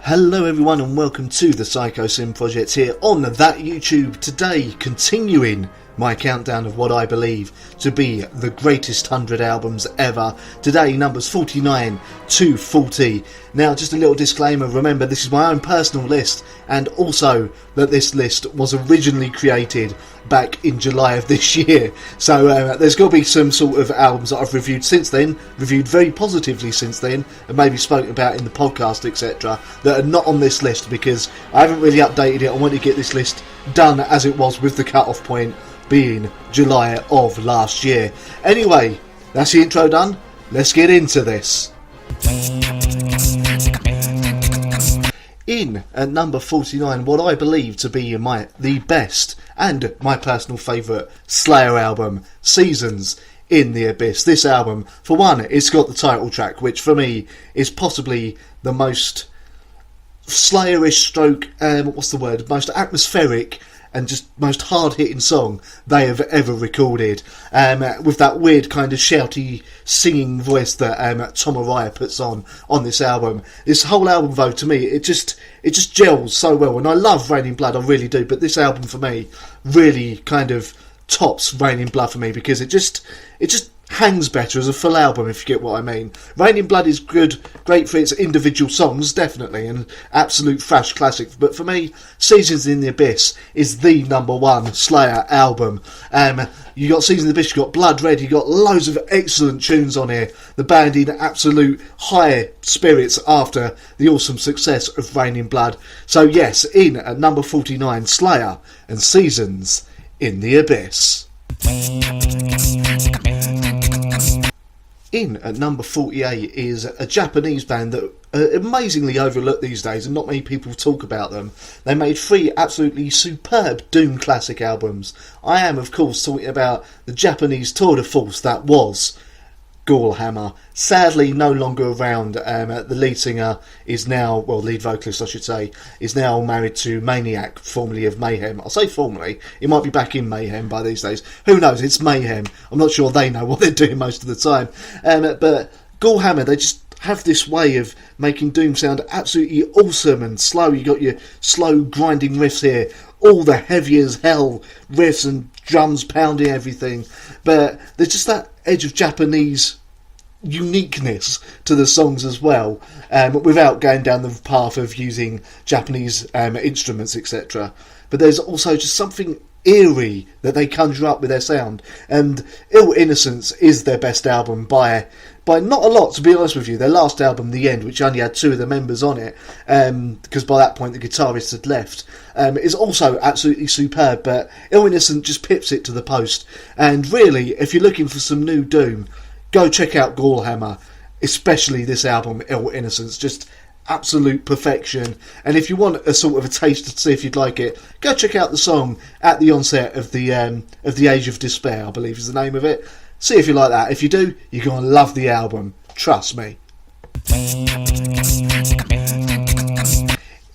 Hello everyone and welcome to the Psychosin Project here on that YouTube. Today, continuing my countdown of what I believe to be the greatest 100 albums ever. Today, numbers 49 to 40. Now, just a little disclaimer, remember this is my own personal list, and also that this list was originally created back in July of this year. So there's got to be some sort of albums that I've reviewed since then, reviewed very positively since then, and maybe spoken about in the podcast, etc., that are not on this list because I haven't really updated it. I want to get this list done as it was with the cut-off point being July of last year. Anyway, that's the intro done. Let's get into this. In at number 49, what I believe to be the best and my personal favourite Slayer album, Seasons in the Abyss. This album, for one, it's got the title track, which for me is possibly the most Slayerish stroke, most atmospheric and just most hard-hitting song they have ever recorded, with that weird kind of shouty singing voice that Tom Araya puts on this album. This whole album, though, to me, it just gels so well, and I love Rain in Blood, I really do, but this album for me really kind of tops Rain in Blood for me because it just hangs better as a full album, if you get what I mean. Rain in Blood is great for its individual songs, definitely, and absolute thrash classic. But for me, Seasons in the Abyss is the number one Slayer album. You got Seasons in the Abyss, you got Blood Red, you got loads of excellent tunes on here. The band in absolute high spirits after the awesome success of Rain in Blood. So yes, in at number 49, Slayer and Seasons in the Abyss. In at number 48 is a Japanese band that are amazingly overlooked these days and not many people talk about them. They made 3 absolutely superb doom classic albums. I am, of course, talking about the Japanese tour de force that was Gallhammer. Sadly no longer around. The lead singer is now, lead vocalist I should say, is now married to Maniac, formerly of Mayhem. I'll say formerly, he might be back in Mayhem by these days. Who knows, it's Mayhem. I'm not sure they know what they're doing most of the time. But Gallhammer, they just have this way of making doom sound absolutely awesome and slow. You got your slow grinding riffs here, all the heavy as hell riffs and drums pounding everything, but there's just that edge of Japanese uniqueness to the songs as well, without going down the path of using Japanese instruments, etc. But there's also just something eerie that they conjure up with their sound, and Ill Innocence is their best album by not a lot, to be honest with you. Their last album, The End, which only had 2 of the members on it, because by that point the guitarist had left, is also absolutely superb, but Ill Innocent just pips it to the post. And really, if you're looking for some new doom, go check out Gallhammer, especially this album, Ill Innocence, just absolute perfection. And if you want a sort of a taste to see if you'd like it, go check out the song At the Onset of the Age of Despair, I believe is the name of it. See if you like that. If you do, you're going to love the album. Trust me.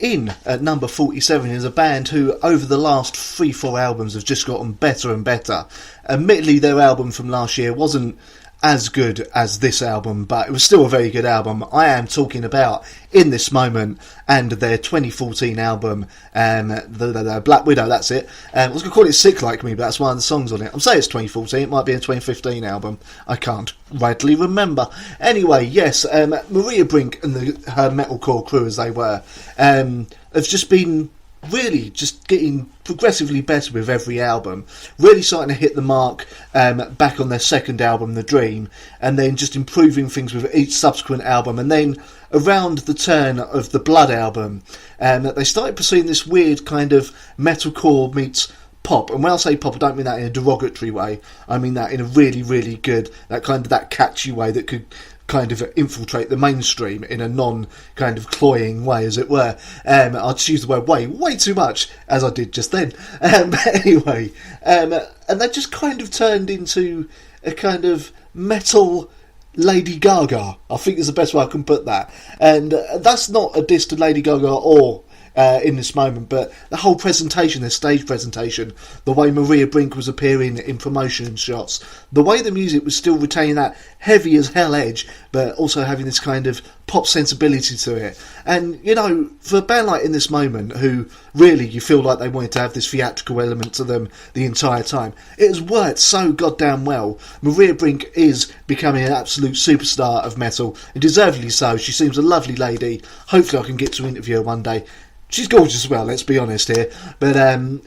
In at number 47 is a band who, over the last 3-4 albums, have just gotten better and better. Admittedly, their album from last year wasn't as good as this album, but it was still a very good album. I am talking about In This Moment and their 2014 album, the Black Widow, that's it. I was going to call it Sick Like Me, but that's one of the songs on it. I'm saying it's 2014, it might be a 2015 album. I can't rightly remember. Anyway, yes, Maria Brink and her metalcore crew, as they were, have just been really just getting progressively better with every album, really starting to hit the mark back on their second album, The Dream, and then just improving things with each subsequent album. And then around the turn of the Blood album, they started pursuing this weird kind of metalcore meets pop. And when I say pop, I don't mean that in a derogatory way, I mean that in a really, really good, that catchy way that could kind of infiltrate the mainstream in a non-kind of cloying way, as it were. I'll just use the word way too much, as I did just then. But anyway, and they just kind of turned into a kind of metal Lady Gaga, I think is the best way I can put that. And that's not a diss to Lady Gaga or in this moment, but the whole presentation, the stage presentation, the way Maria Brink was appearing in promotion shots, the way the music was still retaining that heavy as hell edge, but also having this kind of pop sensibility to it. And, you know, for a band like In This Moment, who really you feel like they wanted to have this theatrical element to them the entire time, it has worked so goddamn well. Maria Brink is becoming an absolute superstar of metal, and deservedly so. She seems a lovely lady. Hopefully I can get to interview her one day. She's gorgeous as well, let's be honest here. But,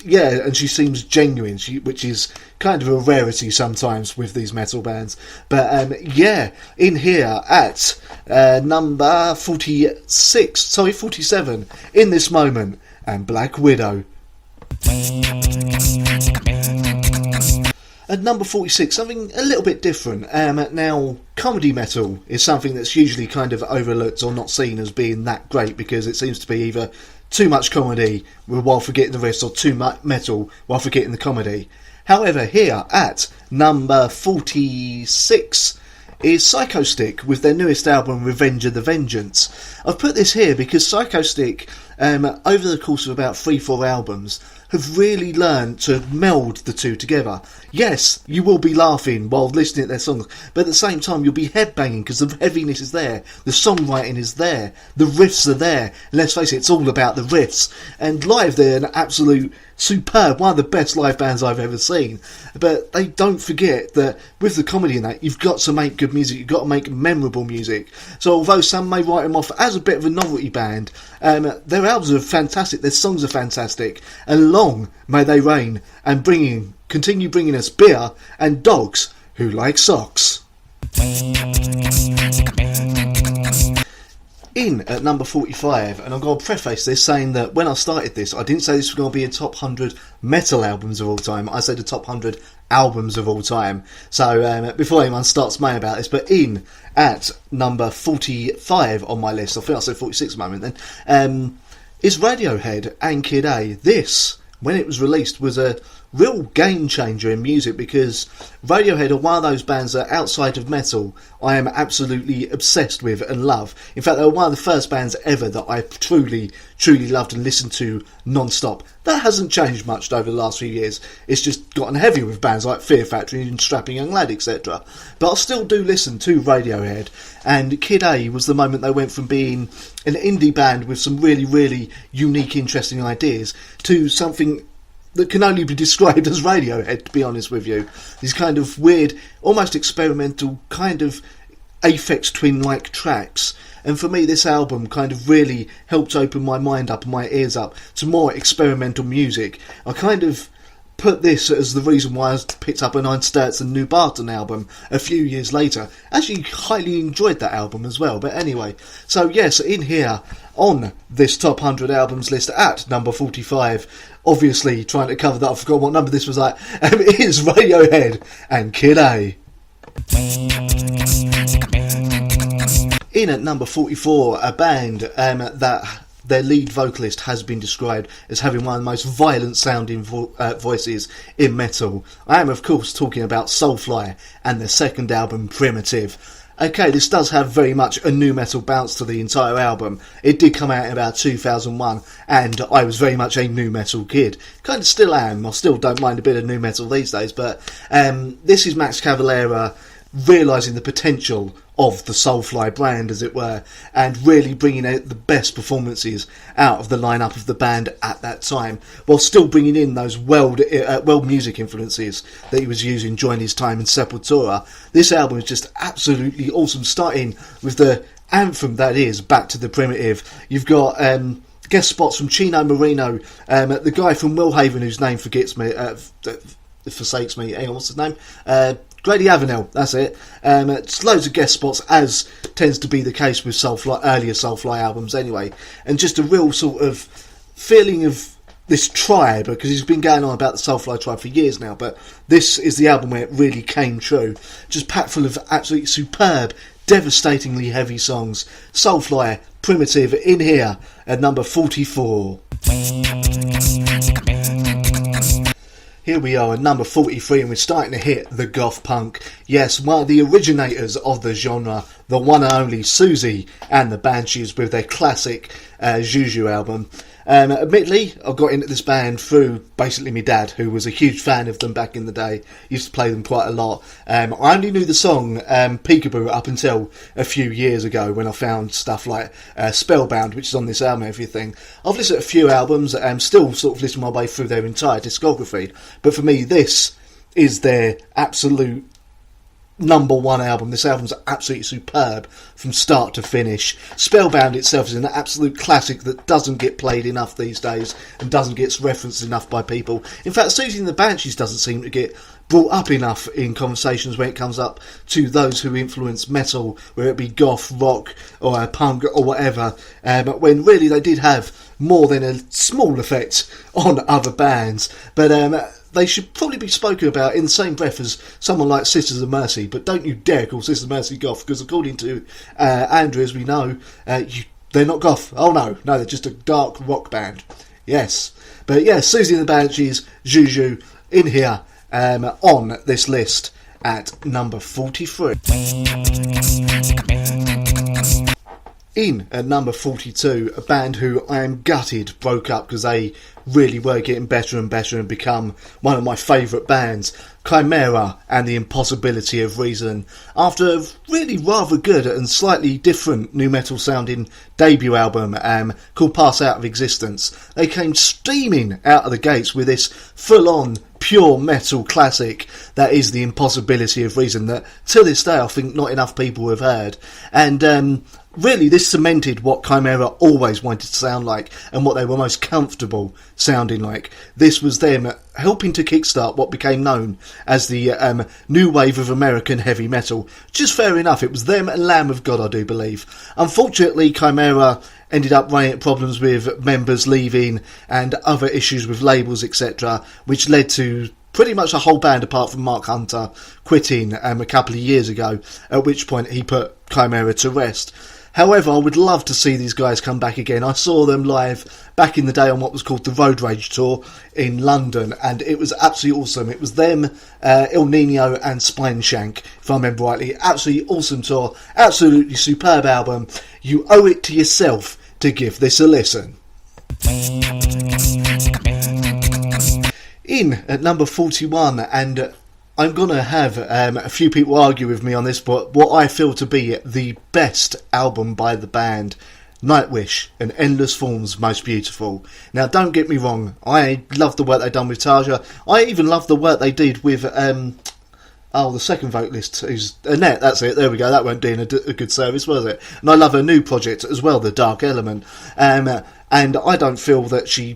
yeah, and she seems genuine, which is kind of a rarity sometimes with these metal bands. But, yeah, in here at number 47, In This Moment, and Black Widow. At number 46, something a little bit different. Now, comedy metal is something that's usually kind of overlooked or not seen as being that great, because it seems to be either too much comedy while forgetting the rest, or too much metal while forgetting the comedy. However, here at number 46 is Psychostick with their newest album, Revenge of the Vengeance. I've put this here because Psychostick, over the course of about 3-4 albums, have really learned to meld the two together. Yes, you will be laughing while listening to their songs, but at the same time you'll be headbanging because the heaviness is there, the songwriting is there, the riffs are there, and let's face it, it's all about the riffs. And live they're an absolute superb, one of the best live bands I've ever seen. But they don't forget that with the comedy in that, you've got to make good music, you've got to make memorable music. So although some may write them off as a bit of a novelty band, their albums are fantastic, their songs are fantastic, and long may they reign and continue bringing us beer and dogs who like socks. In at number 45, and I'm going to preface this saying that when I started this, I didn't say this was going to be a top 100 metal albums of all time. I said the top 100 albums of all time. So before anyone starts mad about this, but in at number 45 on my list, I think I said 46 at the moment then, is Radiohead and Kid A. This, when it was released, was a real game changer in music, because Radiohead are one of those bands that outside of metal I am absolutely obsessed with and love. In fact, they were one of the first bands ever that I truly loved and listened to non-stop. That hasn't changed much over the last few years. It's just gotten heavier with bands like Fear Factory and Strapping Young Lad, etc. But I still do listen to Radiohead, and Kid A was the moment they went from being an indie band with some really unique, interesting ideas to something that can only be described as Radiohead, to be honest with you. These kind of weird, almost experimental, kind of Aphex Twin-like tracks. And for me, this album kind of really helped open my mind up and my ears up to more experimental music. I kind of put this as the reason why I picked up a Nine Sturts and New Barton album a few years later. Actually, highly enjoyed that album as well. But anyway, so yes, in here on this top 100 albums list at number 45, obviously trying to cover that, I forgot what number this was at, it is Radiohead and Kid A. In at number 44, a band that their lead vocalist has been described as having one of the most violent sounding voices in metal. I am of course talking about Soulfly and their second album, Primitive. Okay, this does have very much a nu metal bounce to the entire album. It did come out in about 2001, and I was very much a nu metal kid. Kind of still am. I still don't mind a bit of nu metal these days, but this is Max Cavalera realising the potential of the Soulfly brand, as it were, and really bringing out the best performances out of the lineup of the band at that time, while still bringing in those world music influences that he was using during his time in Sepultura. This album is just absolutely awesome, starting with the anthem that is Back to the Primitive. You've got guest spots from Chino Marino, the guy from Willhaven whose name forsakes me. Hang on, what's his name? Grady Avenell, that's it. It's loads of guest spots, as tends to be the case with earlier Soulfly albums anyway. And just a real sort of feeling of this tribe, because he's been going on about the Soulfly tribe for years now, but this is the album where it really came true. Just packed full of absolutely superb, devastatingly heavy songs. Soulfly, Primitive, in here at number 44. Here we are at number 43, and we're starting to hit the goth punk. Yes, one of the originators of the genre, the one and only Susie and the Banshees with their classic Juju album. Admittedly, I got into this band through basically my dad, who was a huge fan of them back in the day. Used to play them quite a lot. I only knew the song Peekaboo up until a few years ago when I found stuff like Spellbound, which is on this album and everything. I've listened to a few albums, still sort of listening my way through their entire discography. But for me, this is their absolute number one album. This album's absolutely superb from start to finish. Spellbound itself is an absolute classic that doesn't get played enough these days and doesn't get referenced enough by people. In fact, Susie and the Banshees doesn't seem to get brought up enough in conversations when it comes up to those who influence metal, whether it be goth, rock or punk or whatever, when really they did have more than a small effect on other bands. But they should probably be spoken about in the same breath as someone like Sisters of Mercy, but don't you dare call Sisters of Mercy goth, because according to Andrew, as we know, they're not goth. Oh no, they're just a dark rock band. Yes. But yeah, Susie and the Banshees, Juju, in here on this list at number 43. In at number 42, a band who I am gutted broke up because they really were getting better and better and become one of my favourite bands. Chimera and the Impossibility of Reason. After a really rather good and slightly different nu metal sounding debut album called Pass Out of Existence, they came steaming out of the gates with this full on pure metal classic that is the Impossibility of Reason, that to this day I think not enough people have heard. And really, this cemented what Chimera always wanted to sound like and what they were most comfortable sounding like. This was them helping to kickstart what became known as the new wave of American heavy metal. Just fair enough, it was them and Lamb of God, I do believe. Unfortunately, Chimera ended up running into problems with members leaving and other issues with labels, etc., which led to pretty much the whole band, apart from Mark Hunter, quitting a couple of years ago, at which point he put Chimera to rest. However, I would love to see these guys come back again. I saw them live back in the day on what was called the Road Rage Tour in London, and it was absolutely awesome. It was them, El Nino and Spineshank, if I remember rightly. Absolutely awesome tour, absolutely superb album. You owe it to yourself to give this a listen. In at number 41, and I'm going to have a few people argue with me on this, but what I feel to be the best album by the band, Nightwish and Endless Forms Most Beautiful. Now, don't get me wrong, I love the work they've done with Tarja. I even love the work they did with, the second vocalist, who's Annette, that's it, there we go, that weren't doing a good service, was it? And I love her new project as well, The Dark Element. And I don't feel that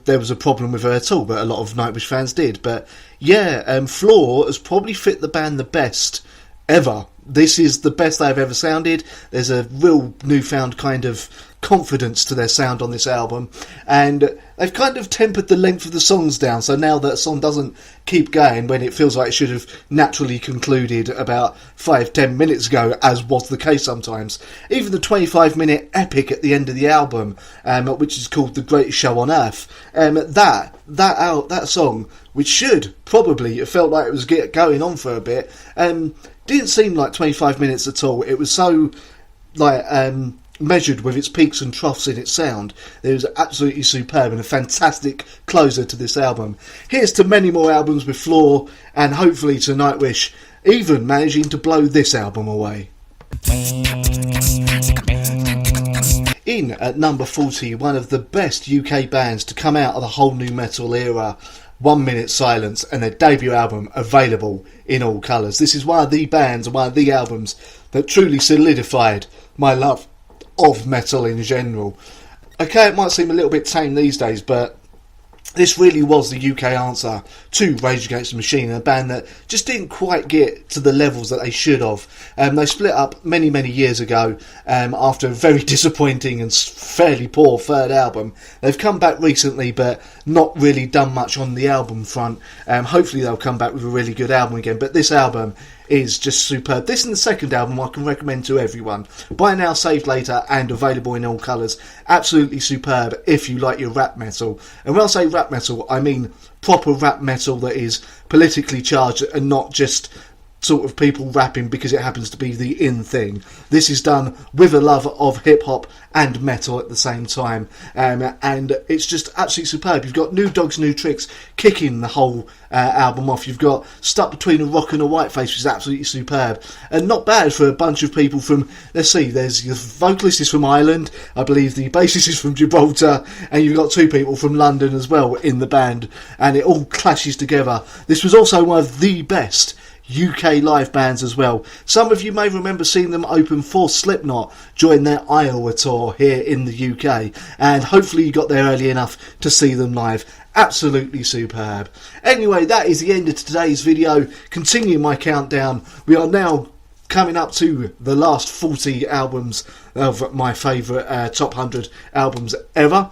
there was a problem with her at all, but a lot of Nightwish fans did. But yeah, Floor has probably fit the band the best ever. This is the best they've ever sounded. There's a real newfound kind of confidence to their sound on this album, and they've kind of tempered the length of the songs down, so now that a song doesn't keep going when it feels like it should have naturally concluded about 5-10 minutes ago, as was the case sometimes. Even the 25-minute epic at the end of the album, which is called The Greatest Show on Earth, that song, which should probably have felt like it was going on for a bit, didn't seem like 25 minutes at all. It was so measured with its peaks and troughs in its sound. It was absolutely superb and a fantastic closer to this album. Here's to many more albums with Floor, and hopefully to Nightwish even managing to blow this album away. In at number 40, one of the best UK bands to come out of the whole nu metal era, 1 Minute Silence, and their debut album available in all colours. This is one of the bands and one of the albums that truly solidified my love of metal in general. Okay, it might seem a little bit tame these days, but this really was the UK answer to Rage Against the Machine, a band that just didn't quite get to the levels that they should have. They split up many, many years ago after a very disappointing and fairly poor third album. They've come back recently, but not really done much on the album front. Hopefully they'll come back with a really good album again, but this album is just superb. This and the second album I can recommend to everyone. Buy now, save later, and available in all colours. Absolutely superb if you like your rap metal. And when I say rap metal, I mean proper rap metal that is politically charged and not just sort of people rapping because it happens to be the in thing. This is done with a love of hip hop and metal at the same time, and it's just absolutely superb. You've got New Dogs, New Tricks kicking the whole album off. You've got Stuck Between a Rock and a White Face, which is absolutely superb, and not bad for a bunch of people from, let's see, there's the vocalist is from Ireland, I believe the bassist is from Gibraltar, and you've got 2 people from London as well in the band, and it all clashes together. This was also one of the best UK live bands as well. Some of you may remember seeing them open for Slipknot during their Iowa tour here in the UK, and hopefully you got there early enough to see them live. Absolutely superb. Anyway, that is the end of today's video. Continuing my countdown, we are now coming up to the last 40 albums of my favourite top 100 albums ever.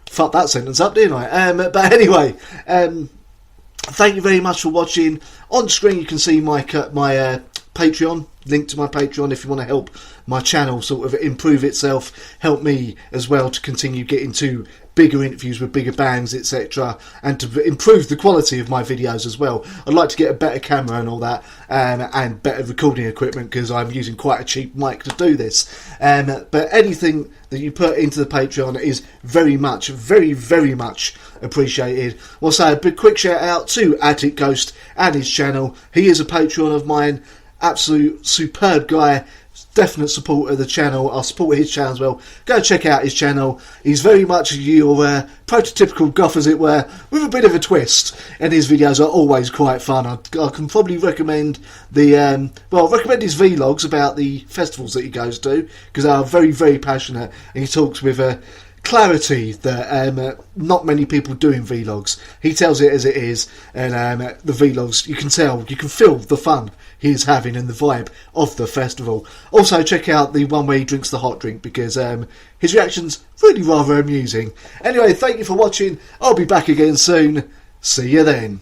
Fucked that sentence up, didn't I? But anyway, thank you very much for watching. On screen you can see my Patreon, link to my Patreon if you want to help my channel sort of improve itself, help me as well to continue getting to bigger interviews with bigger bands, etc., and to improve the quality of my videos as well. I'd like to get a better camera and all that, and better recording equipment, because I'm using quite a cheap mic to do this. But anything that you put into the Patreon is very much, very, very much appreciated. Also, a big quick shout out to Attic Ghost and his channel. He is a Patreon of mine, absolute superb guy, definite supporter of the channel. I'll support his channel as well. Go check out his channel. He's very much your prototypical goth, as it were, with a bit of a twist, and his videos are always quite fun. I can probably recommend recommend his vlogs about the festivals that he goes to, because they are very, very passionate, and he talks with a clarity that not many people do in vlogs. He tells it as it is, and the vlogs, you can tell, you can feel the fun he's having and the vibe of the festival. Also check out the one where he drinks the hot drink, because his reaction's really rather amusing. Anyway, thank you for watching. I'll be back again soon. See you then.